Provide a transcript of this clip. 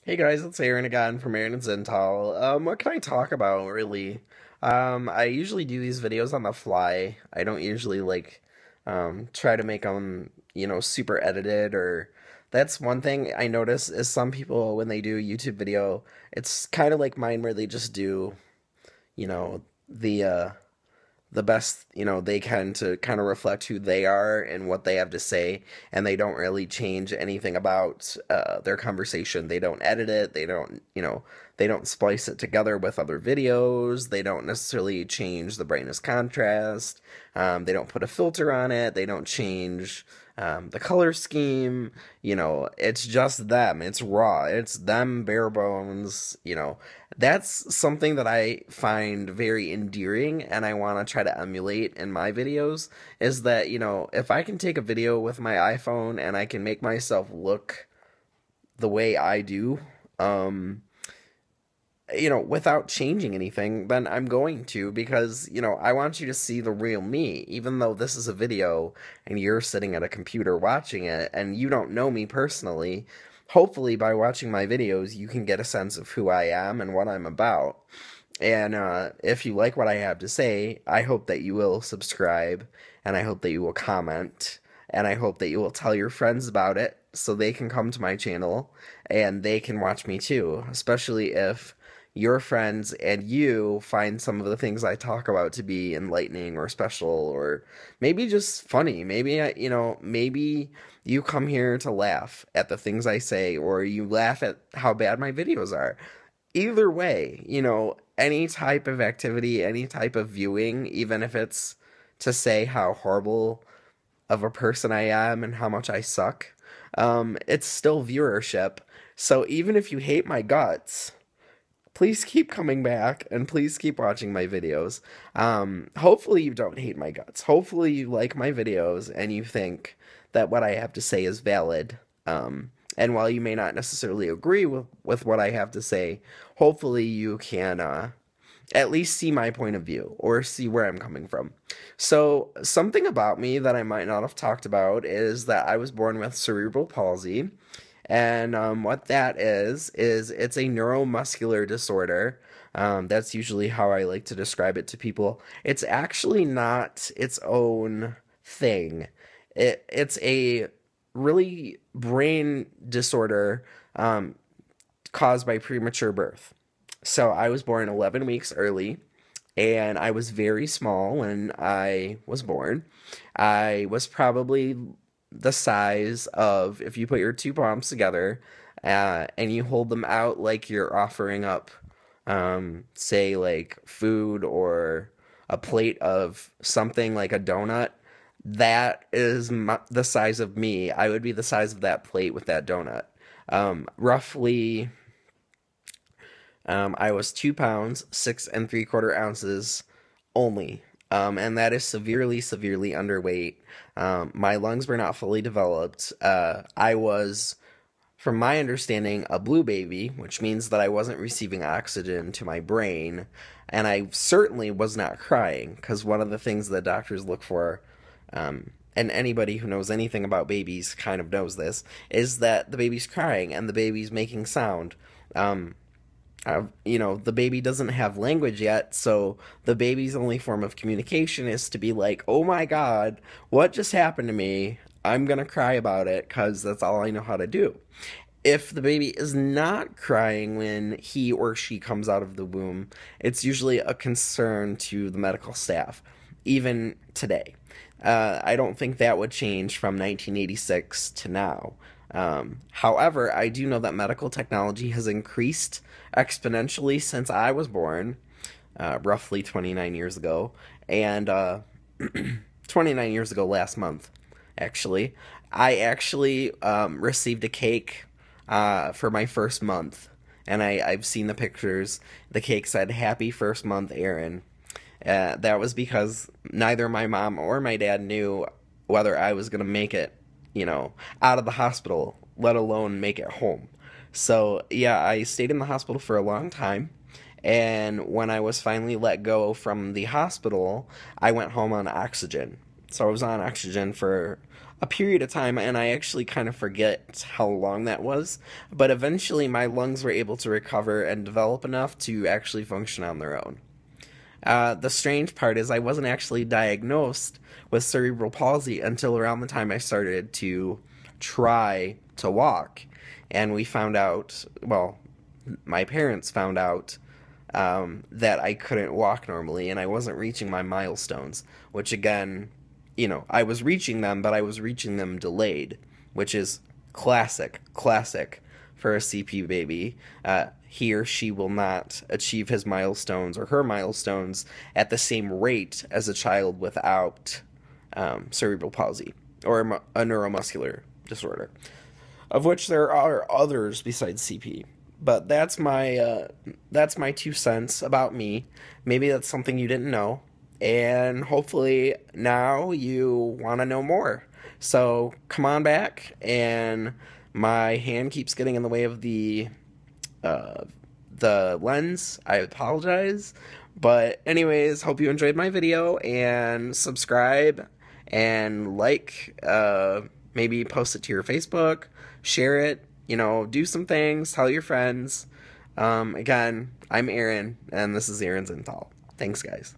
Hey guys, it's Aaron again from Eirinn'sIntel. What can I talk about, really? I usually do these videos on the fly. I don't usually try to make them, super edited or that's one thing I notice is some people when they do a YouTube video, it's kind of like mine where they just do, you know, the best they can to kind of reflect who they are and what they have to say, and they don't really change anything about their conversation. They don't edit it, they don't splice it together with other videos, they don't necessarily change the brightness contrast, they don't put a filter on it, they don't change the color scheme. It's just them. It's raw. It's them, bare bones. That's something that I find very endearing and I want to try to emulate in my videos. Is that, if I can take a video with my iPhone and I can make myself look the way I do, without changing anything, then I'm going to, because, I want you to see the real me, even though this is a video and you're sitting at a computer watching it and you don't know me personally. Hopefully, by watching my videos, you can get a sense of who I am and what I'm about. And if you like what I have to say, I hope that you will subscribe, and I hope that you will comment, and I hope that you will tell your friends about it so they can come to my channel and they can watch me too, especially if your friends and you find some of the things I talk about to be enlightening or special or maybe just funny. Maybe maybe you come here to laugh at the things I say, or you laugh at how bad my videos are. Either way, any type of activity, any type of viewing, even if it's to say how horrible of a person I am and how much I suck, it's still viewership. So even if you hate my guts, please keep coming back and please keep watching my videos. Hopefully you don't hate my guts. Hopefully you like my videos and you think that what I have to say is valid. And while you may not necessarily agree with what I have to say, hopefully you can at least see my point of view or see where I'm coming from. So, something about me that I might not have talked about is that I was born with cerebral palsy. And what that is it's a neuromuscular disorder. That's usually how I like to describe it to people. It's actually not its own thing. It's a really brain disorder caused by premature birth. So I was born 11 weeks early, and I was very small when I was born. I was probably the size of, if you put your two palms together and you hold them out like you're offering up, say, like food or a plate of something like a donut. That is the size of me. I would be the size of that plate with that donut. Roughly, I was 2 pounds, 6 3/4 ounces only. And that is severely, severely underweight. My lungs were not fully developed. I was, from my understanding, a blue baby, which means that I wasn't receiving oxygen to my brain. And I certainly was not crying, because one of the things that doctors look for, and anybody who knows anything about babies kind of knows this, is that the baby's crying and the baby's making sound. Um, the baby doesn't have language yet, so the baby's only form of communication is to be like, oh my god, what just happened to me? I'm gonna cry about it because that's all I know how to do. If the baby is not crying when he or she comes out of the womb, it's usually a concern to the medical staff, even today. I don't think that would change from 1986 to now. However, I do know that medical technology has increased exponentially since I was born, roughly 29 years ago, and 29 years ago last month, actually. I actually received a cake for my first month, and I've seen the pictures. The cake said, "Happy first month, Aaron." That was because neither my mom or my dad knew whether I was going to make it, out of the hospital, let alone make it home. So, yeah, I stayed in the hospital for a long time. And when I was finally let go from the hospital, I went home on oxygen. So I was on oxygen for a period of time, and I actually kind of forget how long that was, but eventually my lungs were able to recover and develop enough to actually function on their own. The strange part is I wasn't actually diagnosed with cerebral palsy until around the time I started to try to walk. And we found out, well, my parents found out that I couldn't walk normally and I wasn't reaching my milestones, which again, I was reaching them, but I was reaching them delayed, which is classic for a CP baby. He or she will not achieve his milestones or her milestones at the same rate as a child without cerebral palsy or a neuromuscular disorder, of which there are others besides CP. But that's my 2 cents about me. Maybe that's something you didn't know, and hopefully now you want to know more. So come on back, and my hand keeps getting in the way of the lens. I apologize. But anyways, hope you enjoyed my video, and subscribe and like, maybe post it to your Facebook, share it, do some things, tell your friends. Again, I'm Eirinn, and this is Eirinn'sIntel. Thanks, guys.